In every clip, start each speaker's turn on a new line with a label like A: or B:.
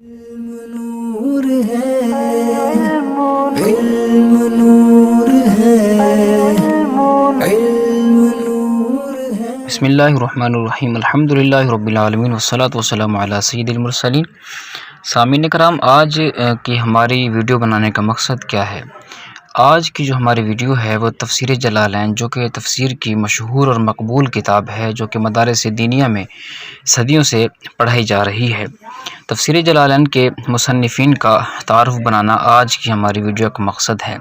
A: نور ہے، علم نور ہے، علم نور ہے۔
B: بسم اللہ الرحمن الرحیم، الحمدللہ رب العالمین والصلاة والسلام علی سید المرسلین۔ سامعین کرام، آج کی ہماری ویڈیو بنانے کا مقصد کیا ہے؟ آج کی جو ہماری ویڈیو ہے وہ تفسیر جلالین، جو کہ تفسیر کی مشہور اور مقبول کتاب ہے، جو کہ مدارس دینیہ میں صدیوں سے پڑھائی جا رہی ہے۔ تفسیر جلالین کے مصنفین کا تعارف بنانا آج کی ہماری ویڈیو کا مقصد ہے۔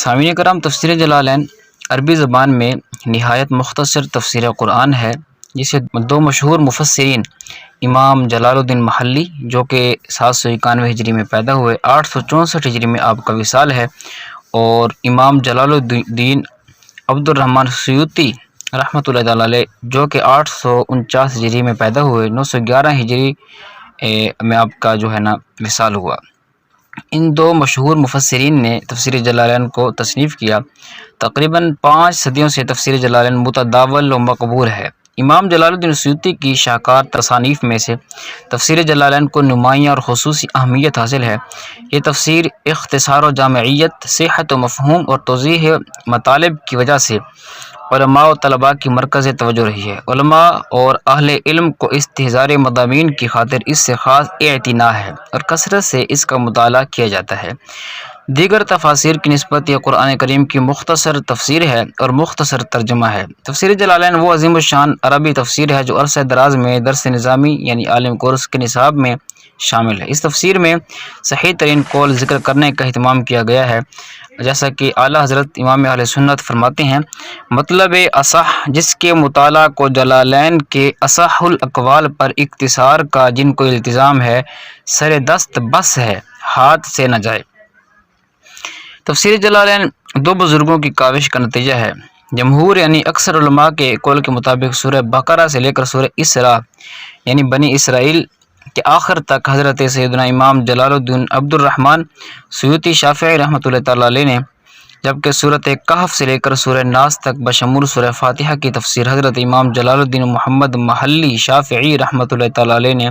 B: سامعین کرام، تفسیر جلالین عربی زبان میں نہایت مختصر تفسیر قرآن ہے، جسے دو مشہور مفسرین امام جلال الدین محلی، جو کہ 791 ہجری میں پیدا ہوئے، 864 ہجری میں آپ کا وصال ہے، اور امام جلال الدین عبد الرحمن سیوطی رحمۃ اللہ تعالی علیہ، جو کہ 849 ہجری میں پیدا ہوئے، 911 ہجری میں آپ کا جو ہے نا وصال ہوا۔ ان دو مشہور مفسرین نے تفسیر جلالین کو تصنیف کیا۔ تقریباً 5 صدیوں سے تفسیر جلالین متداول و مقبول ہے۔ امام جلال الدین سیوطی کی شاہکار تصانیف میں سے تفسیر جلالین کو نمایاں اور خصوصی اہمیت حاصل ہے۔ یہ تفسیر اختصار و جامعیت، صحت و مفہوم اور توضیح مطالب کی وجہ سے علماء و طلباء کی مرکز توجہ رہی ہے۔ علماء اور اہل علم کو استحضار مضامین کی خاطر اس سے خاص اعتناء ہے اور کثرت سے اس کا مطالعہ کیا جاتا ہے۔ دیگر تفاسیر کی نسبت یہ قرآن کریم کی مختصر تفسیر ہے اور مختصر ترجمہ ہے۔ تفسیر جلالین وہ عظیم الشان عربی تفسیر ہے جو عرصہ دراز میں درس نظامی یعنی عالم کورس کے نصاب میں شامل ہے۔ اس تفسیر میں صحیح ترین قول ذکر کرنے کا اہتمام کیا گیا ہے، جیسا کہ اعلیٰ حضرت امام اہل سنت فرماتے ہیں، مطلب اصح جس کے مطالعہ کو جلالین کے اصح الاقوال پر اختصار کا جن کو التزام ہے، سر دست بس ہے، ہاتھ سے نہ جائے۔ تفسیر جلالین دو بزرگوں کی کاوش کا نتیجہ ہے۔ جمہور یعنی اکثر علماء کے قول کے مطابق سورہ بقرہ سے لے کر سورہ اسراء یعنی بنی اسرائیل کے آخر تک حضرت سیدنا امام جلال الدین عبد الرحمن سیوطی شافعی رحمۃ اللہ تعالی علیہ نے، جبکہ سورۃ کہف سے لے کر سورہ ناس تک بشمول سورہ فاتحہ کی تفسیر حضرت امام جلال الدین محمد محلی شافعی رحمۃ اللہ تعالی علیہ نے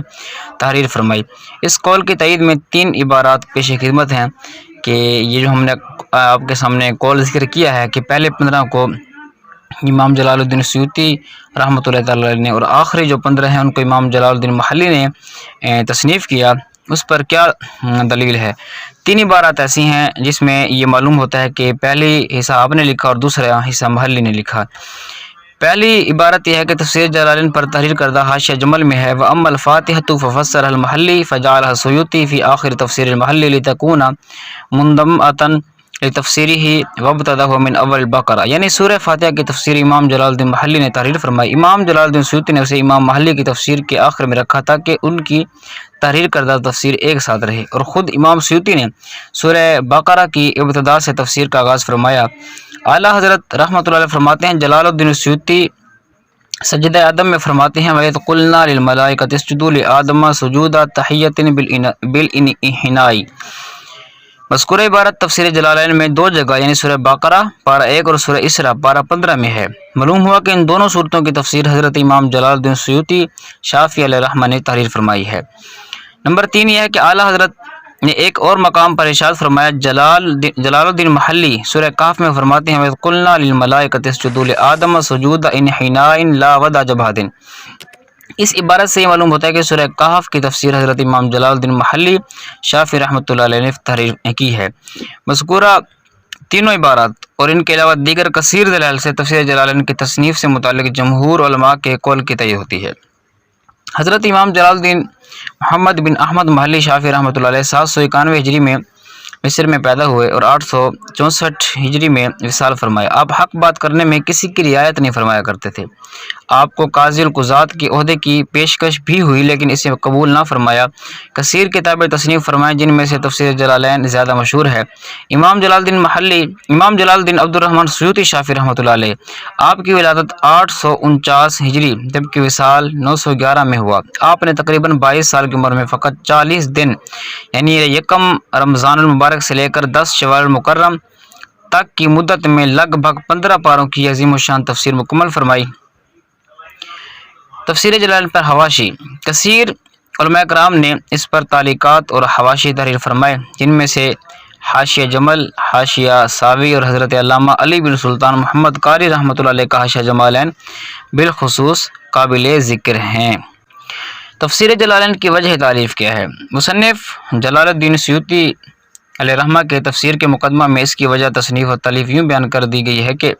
B: تحریر فرمائی۔ اس قول کی تائید میں 3 عبارات پیش خدمت ہیں کہ یہ جو ہم نے آپ کے سامنے قول ذکر کیا ہے کہ پہلے 15 کو امام جلال الدین سیوطی رحمۃ اللہ تعالی علیہ نے اور آخری جو 15 ہیں ان کو امام جلال الدین محلی نے تصنیف کیا، اس پر کیا دلیل ہے؟ 3 عبارات ایسی ہیں جس میں یہ معلوم ہوتا ہے کہ پہلی حصہ آپ نے لکھا اور دوسرا حصہ محلی نے لکھا۔ پہلی عبارت یہ ہے کہ تفسیر جلالین پر تحریر کردہ حاشیہ جمل میں ہے، وَأَمَّا الْفَاتِحَةُ فَفَسَّرَهَا الْمَحَلِّي فَجَعَلَهَا السُّيُوطِي فِي آخِرِ تفسير المحلي لتكون منضمة لتفسيره وابتدأه من اول البقرہ، یعنی سورہ فاتحہ کی تفسیر امام جلال الدین محلی نے تحریر فرمائی۔ امام جلال الدین سیوطی نے اسے امام محلی کی تفسیر کے آخر میں رکھا تاکہ ان کی تحریر کردہ تفسیر ایک ساتھ رہے، اور خود امام سیوطی نے سورہ بقرہ کی ابتدا سے تفسیر کا آغاز فرمایا۔ اعلیٰ حضرت رحمۃ اللہ علیہ فرماتے ہیں، جلال الدین سیوطی سجدہ آدم میں فرماتے ہیں، وَإِذْ قُلْنَا لِلْمَلَائِكَةِ اسْجُدُوا لِآدَمَ سُجُودَ تَحِيَّةٍ بِالْإِنْحِنَاءِ۔ مذکورہ عبارت تفسیر جلالین میں 2 جگہ یعنی سورہ بقرہ پارہ 1 اور سورہ اسراء پارہ 15 میں ہے۔ معلوم ہوا کہ ان دونوں صورتوں کی تفسیر حضرت امام جلال الدین سیوطی شافعی علیہ رحمہ نے تحریر فرمائی ہے۔ نمبر 3 یہ ہے کہ اعلیٰ حضرت نے ایک اور مقام پر ارشاد فرمایا، جلال الدین محلی سورہ کہف میں فرماتے ہیں، وَإِذْ قُلْنَا لِلْمَلَائِكَةِ اسْجُدُوا لِآدَمَ سُجُودَ انحناء لَا وَضْعَ جَبْهَةٍ۔ اس عبارت سے یہ معلوم ہوتا ہے کہ سورہ کہف کی تفسیر حضرت امام جلال الدین محلی شافعی رحمۃ اللہ علیہ نے تحریر کی ہے۔ مذکورہ تینوں عبارات اور ان کے علاوہ دیگر کثیر دلائل سے تفسیر جلالین کی تصنیف سے متعلق جمہور علماء کے قول کی تائید ہوتی ہے۔ حضرت امام جلال الدین محمد بن احمد محلی شافعی رحمۃ اللہ علیہ 791 ہجری میں مصر میں پیدا ہوئے اور 864 ہجری میں وصال فرمایا۔ آپ حق بات کرنے میں کسی کی رعایت نہیں فرمایا کرتے تھے۔ آپ کو قاضی القضات کے عہدے کی پیشکش بھی ہوئی لیکن اسے قبول نہ فرمایا۔ کثیر کتابیں تصنیف فرمائیں جن میں سے تفسیر جلالین زیادہ مشہور ہے۔ امام جلال الدین عبد الرحمن سیوطی شافعی رحمۃ اللہ علیہ، آپ کی ولادت 849 ہجری جبکہ وصال 911 میں ہوا۔ آپ نے تقریباً 22 سال کی عمر میں فقط 40 دن یعنی 1 رمضان المبارک سے لے کر 10 شوال المکرم تک کی مدت میں لگ بھگ 15 پاروں کی عظیم الشان تفسیر مکمل فرمائی۔ تفسیر جلالین پر حواشی۔ کثیر علماء کرام نے اس پر تعلیقات اور حواشی تحریر فرمائے، جن میں سے حاشیہ جمل، حاشیہ ساوی اور حضرت علامہ علی بن سلطان محمد قاری رحمۃ اللہ علیہ کا حاشیہ جمالین بالخصوص قابل ذکر ہیں۔ تفسیر جلالین کی وجہ تعریف کیا ہے؟ مصنف جلال الدین سیوطی علیہ رحمہ کے تفسیر کے مقدمہ میں اس کی وجہ تصنیف اور تالیف یوں بیان کر دی گئی ہے کہ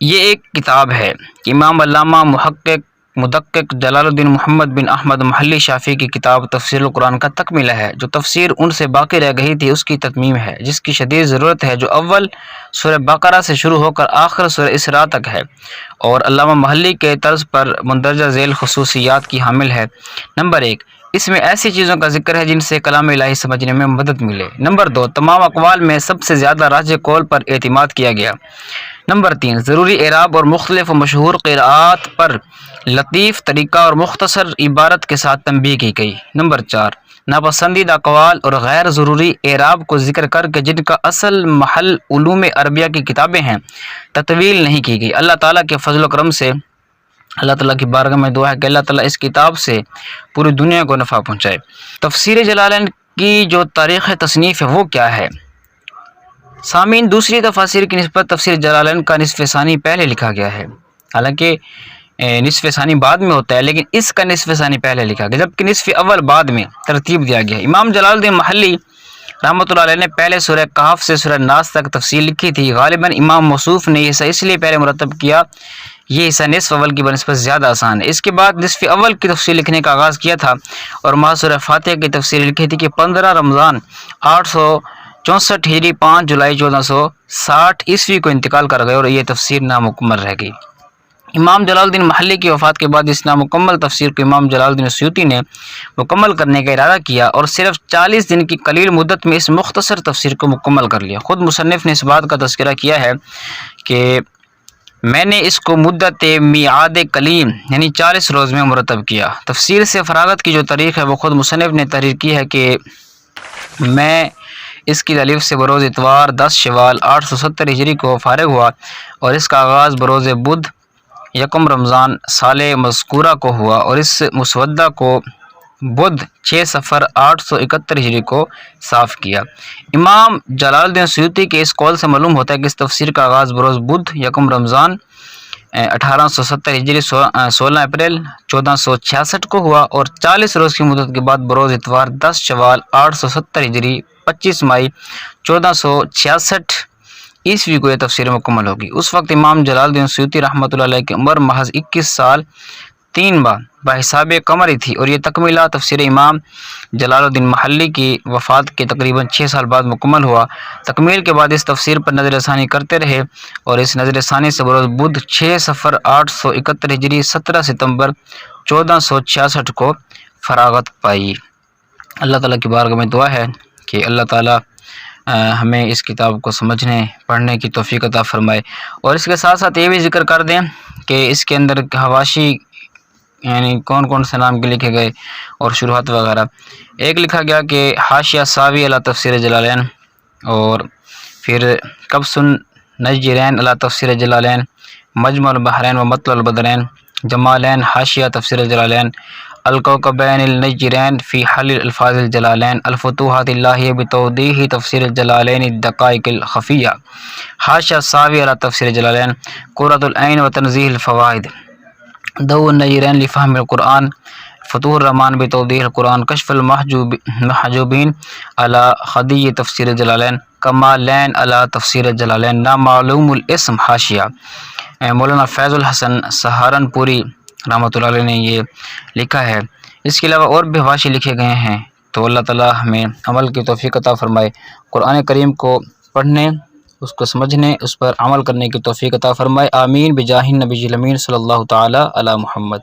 B: یہ ایک کتاب ہے کہ امام علامہ محقق مدقق جلال الدین محمد بن احمد محلی شافعی کی کتاب تفسیر القرآن کا تکملہ ہے۔ جو تفسیر ان سے باقی رہ گئی تھی اس کی تتمیم ہے، جس کی شدید ضرورت ہے، جو اول سورہ بقرہ سے شروع ہو کر آخر سورہ اسراء تک ہے اور علامہ محلی کے طرز پر مندرجہ ذیل خصوصیات کی حامل ہے۔ نمبر 1، اس میں ایسی چیزوں کا ذکر ہے جن سے کلام الہی سمجھنے میں مدد ملے۔ نمبر 2، تمام اقوال میں سب سے زیادہ راجح قول پر اعتماد کیا گیا۔ نمبر 3، ضروری اعراب اور مختلف و مشہور قراءات پر لطیف طریقہ اور مختصر عبارت کے ساتھ تنبیہ کی گئی۔ نمبر 4، ناپسندیدہ اقوال اور غیر ضروری اعراب کو ذکر کر کے جن کا اصل محل علوم عربیہ کی کتابیں ہیں تطویل نہیں کی گئی۔ اللہ تعالیٰ کے فضل و کرم سے اللہ تعالیٰ کی بارگاہ میں دعا ہے کہ اللہ تعالیٰ اس کتاب سے پوری دنیا کو نفع پہنچائے۔ تفسیر جلالین کی جو تاریخ تصنیف ہے وہ کیا ہے؟ سامعین، دوسری تفاسیر کی نسبت تفسیر جلالین کا نصف ثانی پہلے لکھا گیا ہے، حالانکہ نصف ثانی بعد میں ہوتا ہے، لیکن اس کا نصف ثانی پہلے لکھا گیا جبکہ نصف اول بعد میں ترتیب دیا گیا۔ امام جلال الدین محلی رحمۃ اللہ علیہ نے پہلے سورہ کہف سے سورہ ناس تک تفصیل لکھی تھی۔ غالباً امام موصوف نے یہ حصہ اس لیے پہلے مرتب کیا، یہ حصہ نصف اول کی بنسبت زیادہ آسان ہے۔ اس کے بعد نصف اول کی تفصیل لکھنے کا آغاز کیا تھا اور ماہ سورہ فاتحہ کی تفصیل لکھی تھی کہ 15 رمضان 864 ہجری 5 جولائی 1460 عیسوی کو انتقال کر گئے اور یہ تفسیر نامکمل رہ گئی۔ امام جلال الدین محلی کی وفات کے بعد اس نامکمل تفسیر کو امام جلال الدین سیوطی نے مکمل کرنے کا ارادہ کیا اور صرف 40 دن کی قلیل مدت میں اس مختصر تفسیر کو مکمل کر لیا۔ خود مصنف نے اس بات کا تذکرہ کیا ہے کہ میں نے اس کو مدت میعاد کلیم یعنی 40 روز میں مرتب کیا۔ تفسیر سے فراغت کی جو تاریخ ہے وہ خود مصنف نے تحریر کی ہے کہ میں اس کی تالیف سے بروز اتوار 10 شوال 870 ہجری کو فارغ ہوا اور اس کا آغاز بروز بدھ 1 رمضان سال مذکورہ کو ہوا اور اس مسودہ کو بدھ 6 صفر 871 ہجری کو صاف کیا۔ امام جلال الدین سیوطی کے اس قول سے معلوم ہوتا ہے کہ اس تفسیر کا آغاز بروز بدھ 1 رمضان 1870 ہجری 16 اپریل 1466 کو ہوا اور 40 روز کی مدت کے بعد بروز اتوار 10 شوال 870 ہجری 25 مئی 1466 عیسوی کو یہ تفسیر مکمل ہوگی۔ اس وقت امام جلال الدین سیوطی رحمۃ اللہ علیہ کی عمر محض 21 سال 3 ماہ بحساب قمری تھی اور یہ تکملہ تفسیر امام جلال الدین محلی کی وفات کے تقریباً 6 سال بعد مکمل ہوا۔ تکمیل کے بعد اس تفسیر پر نظر ثانی کرتے رہے اور اس نظر ثانی سے بروز بدھ 6 صفر 871 ہجری 17 ستمبر 1466 کو فراغت پائی۔ اللہ تعالیٰ کی بارگاہ میں دعا ہے کہ اللہ تعالیٰ ہمیں اس کتاب کو سمجھنے پڑھنے کی توفیق عطا فرمائے۔ اور اس کے ساتھ ساتھ یہ بھی ذکر کر دیں کہ اس کے اندر حواشی یعنی کون کون سے نام کے لکھے گئے اور شروحات وغیرہ۔ ایک لکھا گیا کہ حاشیہ ساوی علی تفسیر جلالین، اور پھر قبس النجرین علی تفسیر جلالین، مجمع البحرین و مطلع البدرین، جمالین حاشیہ تفسیر جلالین، الکوکبین النجرین فی حل الفاظ الجلالین، الفتوحات الہیہ بتوضیح تفسیر الجلالین الدقائق الخفیہ، حاشیہ ساوی علی تفسیر جلالین، قرۃ العین و تنزیہ الفوائد، ضوء النجرین لفہم القرآن، فتوح الرحمان بتوضیح القرآن، کشف المحجوبین علی خدی تفسیر جلالین، کمالین علی تفسیر جلالین، نامعلوم الاسم حاشیہ مولانا فیض الحسن سہارنپوری رحمۃ اللہ علیہ نے یہ لکھا ہے۔ اس کے علاوہ اور بھی حواشی لکھے گئے ہیں، تو اللہ تعالیٰ ہمیں عمل کی توفیق عطا فرمائے، قرآن کریم کو پڑھنے، اس کو سمجھنے، اس پر عمل کرنے کی توفیق عطا فرمائے، آمین بجاہ النبی الامین صلی اللہ تعالیٰ علی محمد۔